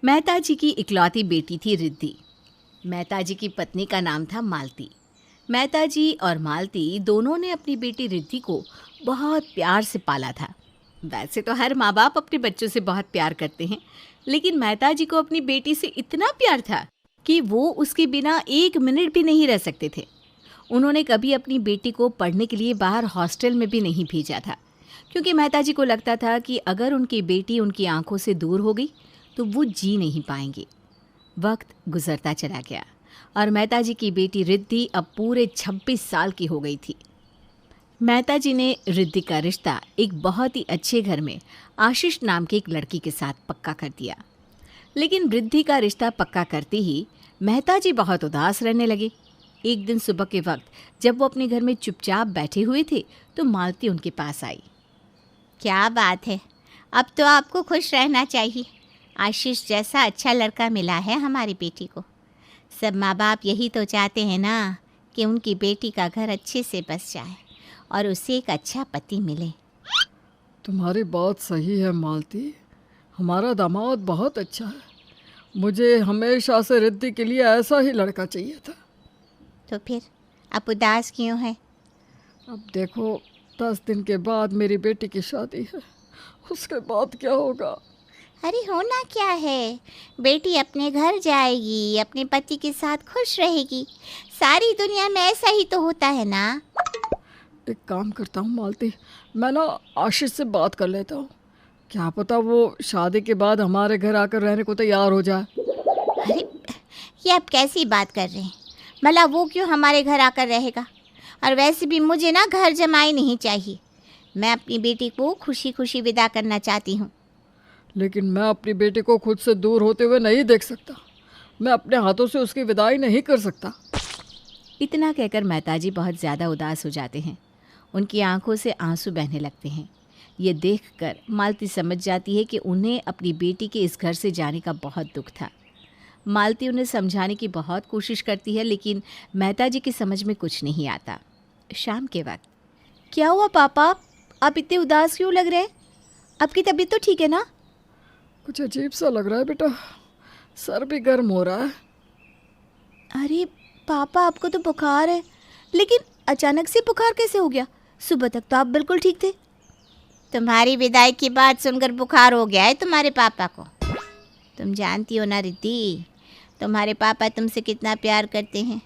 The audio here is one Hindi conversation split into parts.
मेहता जी की इकलौती बेटी थी रिद्धि। मेहता जी की पत्नी का नाम था मालती। मेहता जी और मालती दोनों ने अपनी बेटी रिद्धि को बहुत प्यार से पाला था। वैसे तो हर माँ बाप अपने बच्चों से बहुत प्यार करते हैं, लेकिन मेहता जी को अपनी बेटी से इतना प्यार था कि वो उसके बिना एक मिनट भी नहीं रह सकते थे। उन्होंने कभी अपनी बेटी को पढ़ने के लिए बाहर हॉस्टल में भी नहीं भेजा था, क्योंकि मेहता जी को लगता था कि अगर उनकी बेटी उनकी आंखों से दूर हो गई तो वो जी नहीं पाएंगे। वक्त गुजरता चला गया और मेहता जी की बेटी रिद्धि अब पूरे 26 साल की हो गई थी। मेहता जी ने रिद्धि का रिश्ता एक बहुत ही अच्छे घर में आशीष नाम के एक लड़की के साथ पक्का कर दिया। लेकिन रिद्धि का रिश्ता पक्का करते ही मेहता जी बहुत उदास रहने लगे। एक दिन सुबह के वक्त जब वो अपने घर में चुपचाप बैठे हुए थे तो मालती उनके पास आई। क्या बात है, अब तो आपको खुश रहना चाहिए। आशीष जैसा अच्छा लड़का मिला है हमारी बेटी को। सब माँ बाप यही तो चाहते हैं ना कि उनकी बेटी का घर अच्छे से बस जाए और उसे एक अच्छा पति मिले। तुम्हारी बात सही है मालती, हमारा दामाद बहुत अच्छा है। मुझे हमेशा से रिद्धि के लिए ऐसा ही लड़का चाहिए था। तो फिर आप उदास क्यों हैं? अब देखो, 10 दिन के बाद मेरी बेटी की शादी है, उसके बाद क्या होगा? अरे होना क्या है, बेटी अपने घर जाएगी, अपने पति के साथ खुश रहेगी। सारी दुनिया में ऐसा ही तो होता है ना। एक काम करता हूँ मालती, मैं ना आशीष से बात कर लेता हूँ। क्या पता वो शादी के बाद हमारे घर आकर रहने को तैयार हो जाए। अरे ये आप कैसी बात कर रहे हैं? भला वो क्यों हमारे घर आकर रहेगा? और वैसे भी मुझे ना घर जमाई नहीं चाहिए। मैं अपनी बेटी को खुशी खुशी विदा करना चाहती हूँ। लेकिन मैं अपनी बेटी को खुद से दूर होते हुए नहीं देख सकता। मैं अपने हाथों से उसकी विदाई नहीं कर सकता। इतना कहकर मेहता जी बहुत ज़्यादा उदास हो जाते हैं। उनकी आंखों से आंसू बहने लगते हैं। ये देखकर मालती समझ जाती है कि उन्हें अपनी बेटी के इस घर से जाने का बहुत दुख था। मालती उन्हें समझाने की बहुत कोशिश करती है, लेकिन मेहता जी की समझ में कुछ नहीं आता। शाम के वक्त, क्या हुआ पापा, आप इतने उदास क्यों लग रहे हैं? आपकी तबीयत तो ठीक है ना? कुछ अजीब सा लग रहा है बेटा, सर भी गर्म हो रहा है। अरे पापा, आपको तो बुखार है, लेकिन अचानक से बुखार कैसे हो गया? सुबह तक तो आप बिल्कुल ठीक थे। तुम्हारी विदाई की बात सुनकर बुखार हो गया है तुम्हारे पापा को। तुम जानती हो ना रिद्धि, तुम्हारे पापा तुमसे कितना प्यार करते हैं।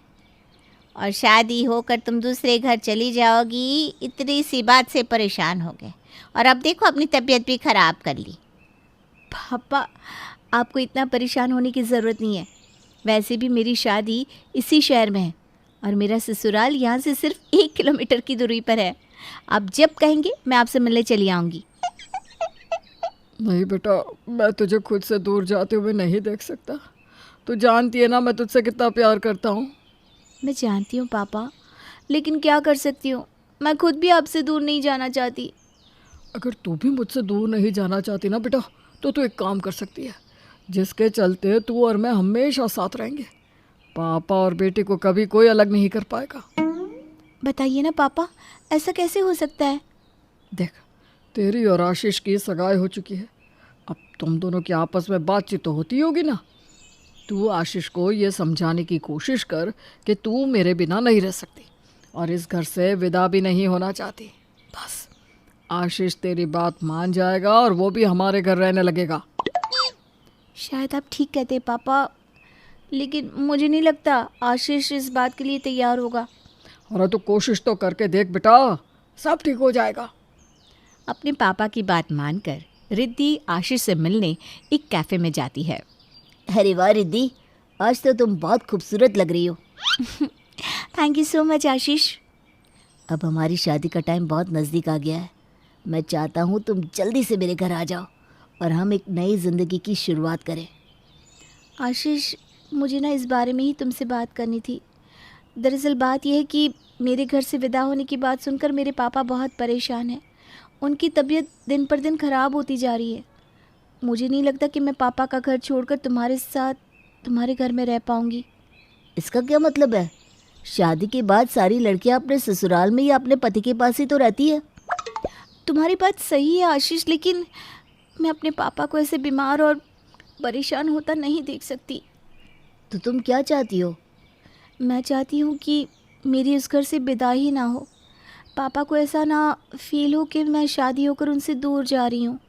और शादी होकर तुम दूसरे घर चली जाओगी, इतनी सी बात से परेशान हो गए। और अब देखो अपनी तबीयत भी ख़राब कर ली। पापा, आपको इतना परेशान होने की ज़रूरत नहीं है। वैसे भी मेरी शादी इसी शहर में है और मेरा ससुराल यहाँ से सिर्फ 1 किलोमीटर की दूरी पर है। आप जब कहेंगे मैं आपसे मिलने चली आऊँगी। नहीं बेटा, मैं तुझे खुद से दूर जाते हुए नहीं देख सकता। तू जानती है ना मैं तुझसे कितना प्यार करता हूँ। मैं जानती हूँ पापा, लेकिन क्या कर सकती हूँ, मैं खुद भी आपसे दूर नहीं जाना चाहती। अगर तू भी मुझसे दूर नहीं जाना चाहती ना बेटा, तो तू एक काम कर सकती है, जिसके चलते तू और मैं हमेशा साथ रहेंगे। पापा और बेटी को कभी कोई अलग नहीं कर पाएगा। बताइए ना पापा, ऐसा कैसे हो सकता है? देख, तेरी और आशीष की सगाई हो चुकी है। अब तुम दोनों की आपस में बातचीत तो होती होगी ना। तू आशीष को ये समझाने की कोशिश कर कि तू मेरे बिना नहीं रह सकती और इस घर से विदा भी नहीं होना चाहती। बस आशीष तेरी बात मान जाएगा और वो भी हमारे घर रहने लगेगा। शायद आप ठीक कहते हैं पापा, लेकिन मुझे नहीं लगता आशीष इस बात के लिए तैयार होगा। और तो कोशिश तो करके देख बेटा, सब ठीक हो जाएगा। अपने पापा की बात मानकर रिद्धि आशीष से मिलने एक कैफ़े में जाती है। अरे वाह रिद्धि, आज तो तुम बहुत खूबसूरत लग रही हो। थैंक यू सो मच आशीष। अब हमारी शादी का टाइम बहुत नज़दीक आ गया है। मैं चाहता हूँ तुम जल्दी से मेरे घर आ जाओ और हम एक नई ज़िंदगी की शुरुआत करें। आशीष, मुझे ना इस बारे में ही तुमसे बात करनी थी। दरअसल बात यह है कि मेरे घर से विदा होने की बात सुनकर मेरे पापा बहुत परेशान हैं। उनकी तबीयत दिन पर दिन ख़राब होती जा रही है। मुझे नहीं लगता कि मैं पापा का घर छोड़कर तुम्हारे साथ तुम्हारे घर में रह पाऊँगी। इसका क्या मतलब है? शादी के बाद सारी लड़कियां अपने ससुराल में या अपने पति के पास ही तो रहती है। तुम्हारी बात सही है आशीष, लेकिन मैं अपने पापा को ऐसे बीमार और परेशान होता नहीं देख सकती। तो तुम क्या चाहती हो? मैं चाहती हूँ कि मेरी उस घर से विदाई ही ना हो। पापा को ऐसा ना फील हो कि मैं शादी होकर उनसे दूर जा रही हूँ।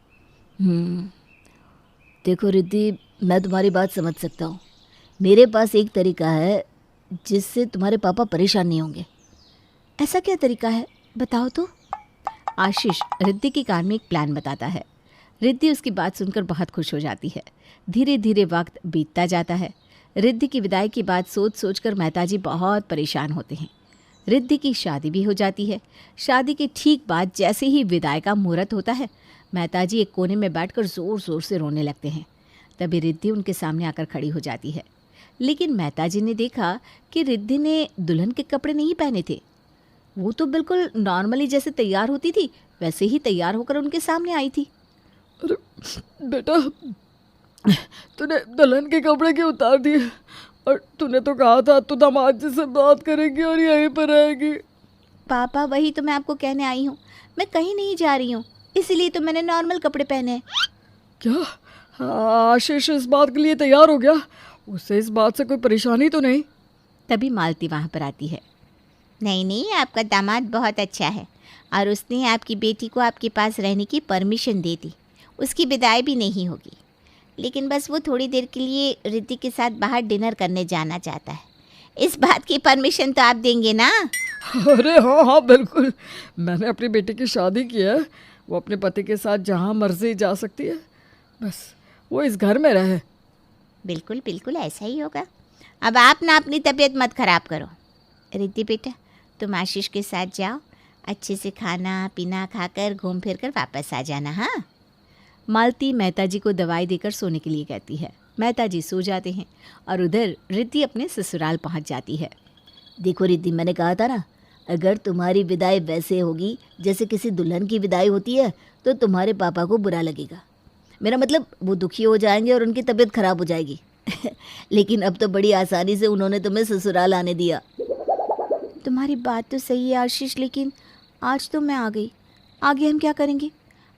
देखो रिद्धि, मैं तुम्हारी बात समझ सकता हूँ। मेरे पास एक तरीका है जिससे तुम्हारे पापा परेशान नहीं होंगे। ऐसा क्या तरीका है, बताओ तो। आशीष रिद्धि के कान में एक प्लान बताता है। रिद्धि उसकी बात सुनकर बहुत खुश हो जाती है। धीरे धीरे वक्त बीतता जाता है। रिद्धि की विदाई की बात सोच सोच कर मेहताजी बहुत परेशान होते हैं। रिद्धि की शादी भी हो जाती है। शादी के ठीक बाद जैसे ही विदाई का मुहूर्त होता है, मेहताजी एक कोने में बैठकर ज़ोर ज़ोर से रोने लगते हैं। तभी रिद्धि उनके सामने आकर खड़ी हो जाती है। लेकिन मेहताजी ने देखा कि रिद्धि ने दुल्हन के कपड़े नहीं पहने थे। वो तो बिल्कुल नॉर्मली जैसे तैयार होती थी वैसे ही तैयार होकर उनके सामने आई थी। अरे बेटा, तूने दुल्हन के कपड़े क्यों उतार दिए? और तूने तो कहा था तू दामाद जी से बात करेगी और यहीं पर रहेगी। पापा, वही तो मैं आपको कहने आई हूँ। मैं कहीं नहीं जा रही हूँ, इसीलिए तो मैंने नॉर्मल कपड़े पहने हैं। क्या आशीष इस बात के लिए तैयार हो गया? उसे इस बात से कोई परेशानी तो नहीं? तभी मालती वहाँ पर आती है। नहीं नहीं, आपका दामाद बहुत अच्छा है और उसने आपकी बेटी को आपके पास रहने की परमिशन दे दी। उसकी विदाई भी नहीं होगी, लेकिन बस वो थोड़ी देर के लिए रिद्धि के साथ बाहर डिनर करने जाना चाहता है। इस बात की परमिशन तो आप देंगे ना? अरे हाँ हाँ बिल्कुल। मैंने अपनी बेटी की शादी की है। वो अपने पति के साथ जहाँ मर्जी जा सकती है, बस वो इस घर में रहे। बिल्कुल बिल्कुल ऐसा ही होगा। अब आप ना अपनी तबीयत मत खराब करो। रिद्धि बेटा, तुम आशीष के साथ जाओ, अच्छे से खाना पीना खाकर घूम फिर कर वापस आ जाना। हाँ। मालती मेहताजी को दवाई देकर सोने के लिए कहती है। मेहताजी सो जाते हैं और उधर रिद्धि अपने ससुराल पहुंच जाती है। देखो रिद्धि, मैंने कहा था ना, अगर तुम्हारी विदाई वैसे होगी जैसे किसी दुल्हन की विदाई होती है तो तुम्हारे पापा को बुरा लगेगा। मेरा मतलब वो दुखी हो जाएंगे और उनकी तबीयत खराब हो जाएगी। लेकिन अब तो बड़ी आसानी से उन्होंने तुम्हें ससुराल आने दिया। तुम्हारी बात तो सही है आशीष, लेकिन आज तो मैं आ गई, आगे हम क्या करेंगे?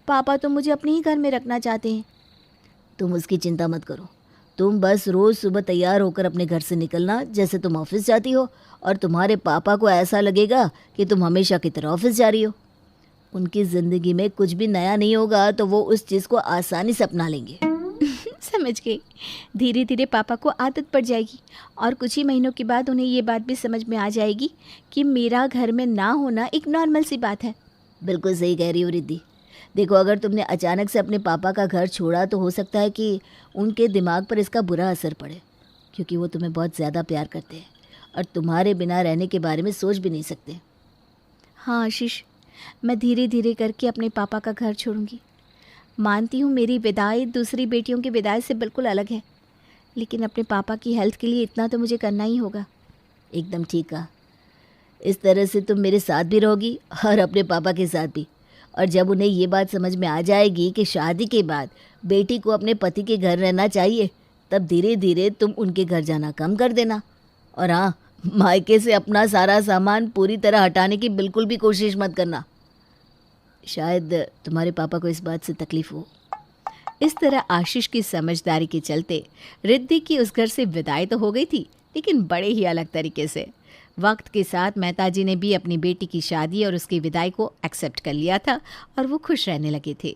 पापा तो मुझे अपने ही घर में रखना चाहते हैं। तुम उसकी चिंता मत करो। तुम बस रोज़ सुबह तैयार होकर अपने घर से निकलना जैसे तुम ऑफिस जाती हो, और तुम्हारे पापा को ऐसा लगेगा कि तुम हमेशा की तरह ऑफिस जा रही हो। उनकी ज़िंदगी में कुछ भी नया नहीं होगा तो वो उस चीज़ को आसानी से अपना लेंगे। समझ गई। धीरे धीरे पापा को आदत पड़ जाएगी और कुछ ही महीनों के बाद उन्हें ये बात भी समझ में आ जाएगी कि मेरा घर में ना होना एक नॉर्मल सी बात है। बिल्कुल सही कह रही हो रिद्धि। देखो, अगर तुमने अचानक से अपने पापा का घर छोड़ा तो हो सकता है कि उनके दिमाग पर इसका बुरा असर पड़े, क्योंकि वो तुम्हें बहुत ज़्यादा प्यार करते हैं और तुम्हारे बिना रहने के बारे में सोच भी नहीं सकते। हाँ आशीष, मैं धीरे धीरे करके अपने पापा का घर छोड़ूंगी। मानती हूँ मेरी विदाई दूसरी बेटियों की विदाई से बिल्कुल अलग है, लेकिन अपने पापा की हेल्थ के लिए इतना तो मुझे करना ही होगा। एकदम ठीक कहा। इस तरह से तुम मेरे साथ भी रहोगी और अपने पापा के साथ भी। और जब उन्हें ये बात समझ में आ जाएगी कि शादी के बाद बेटी को अपने पति के घर रहना चाहिए, तब धीरे धीरे तुम उनके घर जाना कम कर देना। और हाँ, मायके से अपना सारा सामान पूरी तरह हटाने की बिल्कुल भी कोशिश मत करना। शायद तुम्हारे पापा को इस बात से तकलीफ़ हो। इस तरह आशीष की समझदारी के चलते रिद्धि की उस घर से विदाई तो हो गई थी, लेकिन बड़े ही अलग तरीके से। वक्त के साथ मेहताजी ने भी अपनी बेटी की शादी और उसकी विदाई को एक्सेप्ट कर लिया था और वो खुश रहने लगे थे।